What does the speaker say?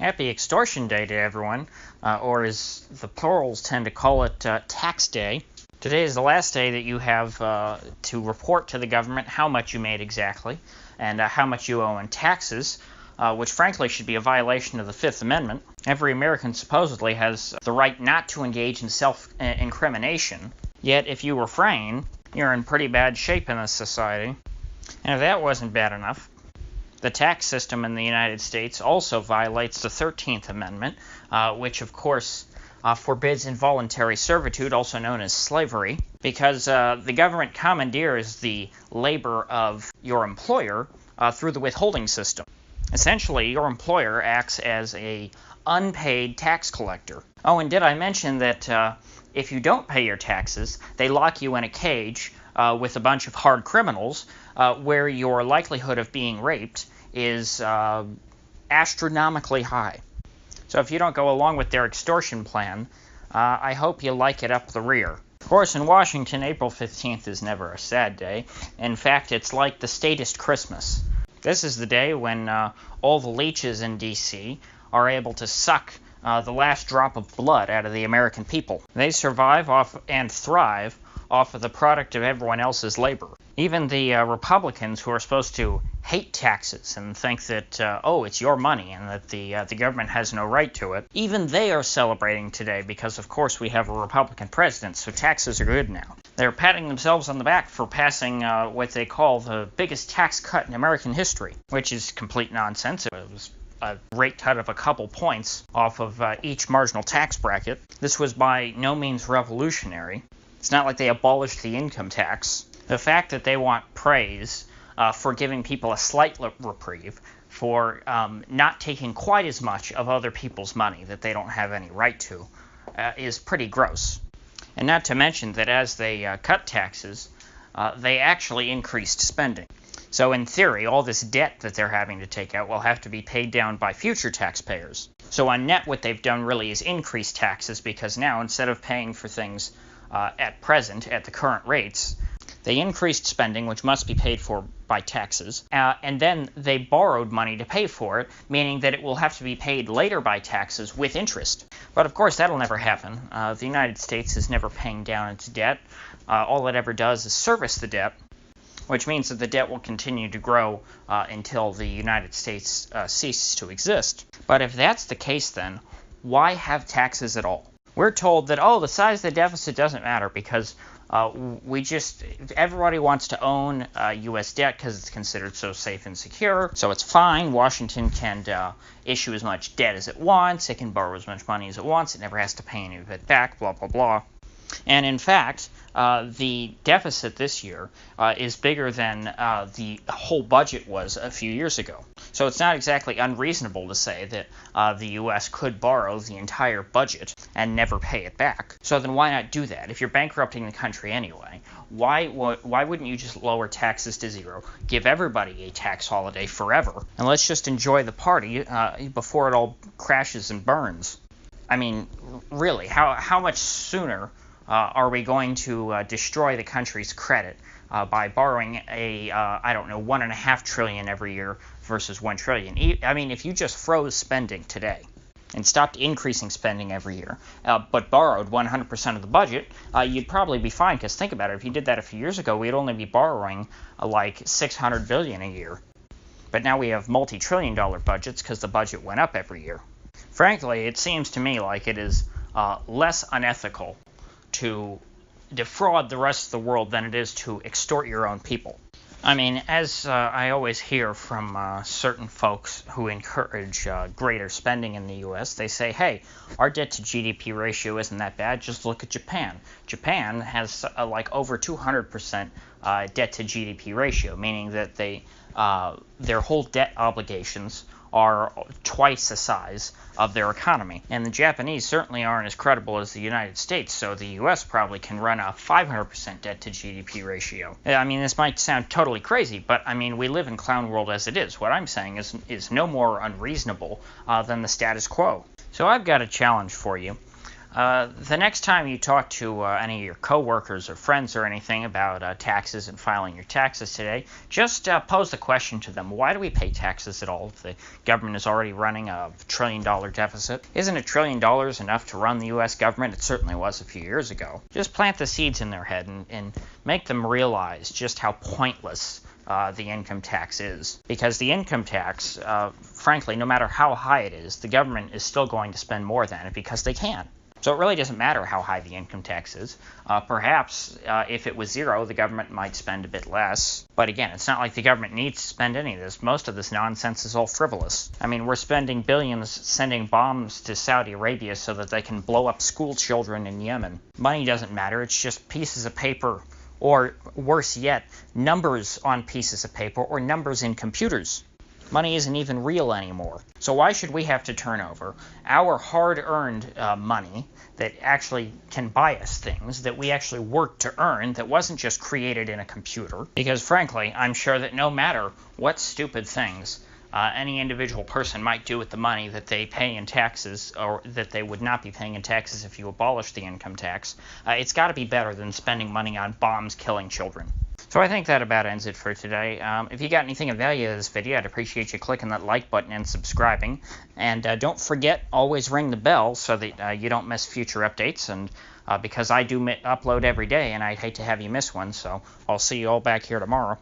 Happy Extortion Day to everyone, or as the plurals tend to call it, Tax Day. Today is the last day that you have to report to the government how much you made exactly, and how much you owe in taxes, which frankly should be a violation of the Fifth Amendment. Every American supposedly has the right not to engage in self-incrimination, yet if you refrain, you're in pretty bad shape in this society. And if that wasn't bad enough, the tax system in the United States also violates the 13th Amendment, which of course forbids involuntary servitude, also known as slavery, because the government commandeers the labor of your employer through the withholding system. Essentially, your employer acts as an unpaid tax collector. Oh, and did I mention that if you don't pay your taxes, they lock you in a cage with a bunch of hard criminals where your likelihood of being raped is astronomically high. So if you don't go along with their extortion plan, I hope you like it up the rear. Of course, in Washington, April 15th is never a sad day. In fact, it's like the statist Christmas. This is the day when all the leeches in D.C. are able to suck the last drop of blood out of the American people. They survive off and thrive off of the product of everyone else's labor. Even the Republicans, who are supposed to hate taxes and think that, oh, it's your money and that the government has no right to it, even they are celebrating today because, of course, we have a Republican president, so taxes are good now. They're patting themselves on the back for passing what they call the biggest tax cut in American history, which is complete nonsense. It was a rate cut of a couple points off of each marginal tax bracket. This was by no means revolutionary. It's not like they abolished the income tax. The fact that they want praise for giving people a slight reprieve, for not taking quite as much of other people's money that they don't have any right to, is pretty gross. And not to mention that as they cut taxes, they actually increased spending. So in theory, all this debt that they're having to take out will have to be paid down by future taxpayers. So on net, what they've done really is increase taxes, because now instead of paying for things at present, at the current rates, they increased spending, which must be paid for by taxes, and then they borrowed money to pay for it, meaning that it will have to be paid later by taxes with interest. But of course, that'll never happen. The United States is never paying down its debt. All it ever does is service the debt, which means that the debt will continue to grow until the United States ceases to exist. But if that's the case, then why have taxes at all? We're told that, oh, the size of the deficit doesn't matter because everybody wants to own U.S. debt because it's considered so safe and secure. So it's fine. Washington can issue as much debt as it wants. It can borrow as much money as it wants. It never has to pay any of it back, blah, blah, blah. And in fact, the deficit this year is bigger than the whole budget was a few years ago. So it's not exactly unreasonable to say that the U.S. could borrow the entire budget and never pay it back. So then why not do that? If you're bankrupting the country anyway, why wouldn't you just lower taxes to zero, give everybody a tax holiday forever, and let's just enjoy the party before it all crashes and burns? I mean, really, how much sooner are we going to destroy the country's credit by borrowing I don't know, $1.5 trillion every year versus $1 trillion? I mean, if you just froze spending today and stopped increasing spending every year, but borrowed 100% of the budget, you'd probably be fine. Because think about it, if you did that a few years ago, we'd only be borrowing like $600 billion a year. But now we have multi-trillion-dollar budgets because the budget went up every year. Frankly, it seems to me like it is less unethical to defraud the rest of the world than it is to extort your own people. I mean, as I always hear from certain folks who encourage greater spending in the U.S., they say, hey, our debt to GDP ratio isn't that bad, just look at Japan. Japan has like over 200% debt to GDP ratio, meaning that their whole debt obligations are twice the size of their economy. And the Japanese certainly aren't as credible as the United States, so the U.S. probably can run a 500% debt to GDP ratio. I mean, this might sound totally crazy, but I mean, we live in clown world as it is. What I'm saying is no more unreasonable than the status quo. So I've got a challenge for you. The next time you talk to any of your coworkers or friends or anything about taxes and filing your taxes today, just pose the question to them, why do we pay taxes at all if the government is already running a $1 trillion deficit? Isn't $1 trillion enough to run the U.S. government? It certainly was a few years ago. Just plant the seeds in their head and make them realize just how pointless the income tax is. Because the income tax, frankly, no matter how high it is, the government is still going to spend more than it because they can. So it really doesn't matter how high the income tax is. Perhaps if it was zero, the government might spend a bit less. But again, it's not like the government needs to spend any of this. Most of this nonsense is all frivolous. I mean, we're spending billions sending bombs to Saudi Arabia so that they can blow up school children in Yemen. Money doesn't matter. It's just pieces of paper, or worse yet, numbers on pieces of paper or numbers in computers. Money isn't even real anymore. So why should we have to turn over our hard-earned money that actually can buy us things that we actually worked to earn, that wasn't just created in a computer? Because frankly, I'm sure that no matter what stupid things any individual person might do with the money that they pay in taxes, or that they would not be paying in taxes if you abolish the income tax, it's got to be better than spending money on bombs killing children. So I think that about ends it for today. If you got anything of value out of this video, I'd appreciate you clicking that like button and subscribing. And don't forget, always ring the bell so that you don't miss future updates. And because I do upload every day, and I'd hate to have you miss one, so I'll see you all back here tomorrow.